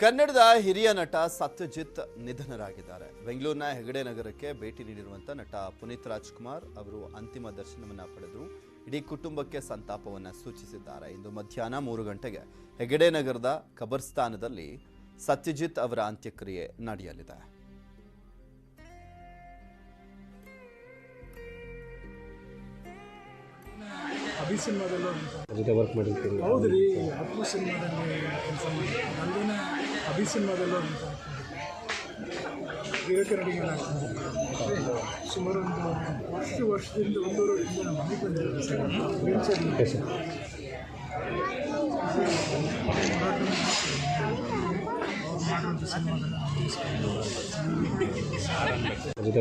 ಕನ್ನಡದ ಹಿರಿಯ ನಟ ಸತ್ಯಜಿತ್ ನಿಧನರಾಗಿದ್ದಾರೆ. ಬೆಂಗಳೂರಿನ ಹೆಗಡೆ ನಗರಕ್ಕೆ ಭೇಟಿ ನೀಡಿರುವಂತ ನಟ ಪುನೀತ್ ರಾಜ್ಕುಮಾರ್ ಅವರು ಅಂತಿಮ ದರ್ಶನವನ್ನ ಪಡೆದರು. ಇಡೀ ಕುಟುಂಬಕ್ಕೆ ಸಂತಾಪವನ್ನ ಸೂಚಿಸಿದ್ದಾರೆ. ಇಂದು ಮಧ್ಯಾಹ್ನ 3 ಗಂಟೆಗೆ ಹೆಗಡೆ ನಗರದ ಕಬರ್ಸ್ಥಾನದಲ್ಲಿ ಸತ್ಯಜಿತ್ ಅವರ ಅಂತ್ಯಕ್ರಿಯೆ ನಡೆಯಲಿದೆ. ಅಭಿ ಸಿನಿಮಾದಲ್ಲೂ ವರ್ಕ್ ಮಾಡಿರ್ತೀನಿ. ಹೌದು ರೀ, ಅಪ್ಪು ಸಿನಿಮಾದಲ್ಲಿ ಕೆಲಸ ಮಾಡಿ ಅಲ್ಲಿನ ಅಭಿ ಸಿನಿಮಾದಲ್ಲೂ ವೀರಕರಡಿಗೆಲ್ಲ ಸುಮಾರು ಒಂದು ವರ್ಷದಿಂದ 1.5 ವರ್ಷದಿಂದ ನಮ್ಮ ಮನೆಗೆ ಬಂದಿರೋದು ವೀಲ್ಚೇರ್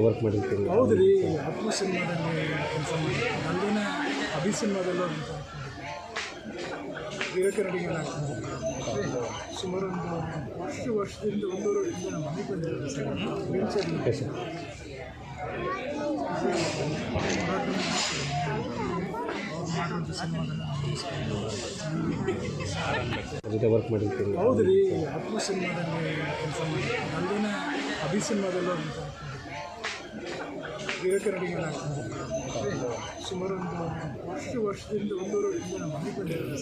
ವರ್ಕ್ ಮಾಡಿರ್ತೀನಿ. ಹೌದು ರೀ, ಅಪ್ಪು ಸಿನಿಮಾದಲ್ಲಿ ಕೆಲಸ ಮಾಡಿ ಅಲ್ಲಿನ ಅಭಿ ಸಿನಿಮಾದಲ್ಲೂ ವೀರಕರಡಿಗೆಲ್ಲ ಸುಮಾರು ಒಂದು ವರ್ಷದಿಂದ 1.5 ವರ್ಷದಿಂದ ನಮ್ಮ ಮನೆಗೆ ಬಂದಿರೋದು ವೀಲ್ಚೇರ್ ವರ್ಕ್ ಮಾಡಿರ್ತೀನಿ. ಹೌದು ರೀ, ಅಪ್ಪು ಸಿನಿಮಾದಲ್ಲಿ ಕೆಲಸ ಮಾಡಿ ಅಲ್ಲಿನ ಅಭಿ ಸಿನಿಮಾದಲ್ಲೂ ವೀರಕರಡಿಗೆಲ್ಲ ಸುಮಾರು ಒಂದು ವರ್ಷದಿಂದ 1.5 ವರ್ಷದಿಂದ ನಮ್ಮ ಮನೆಗೆ ಬಂದಿರೋದು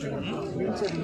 ವೀಲ್ಚೇರ್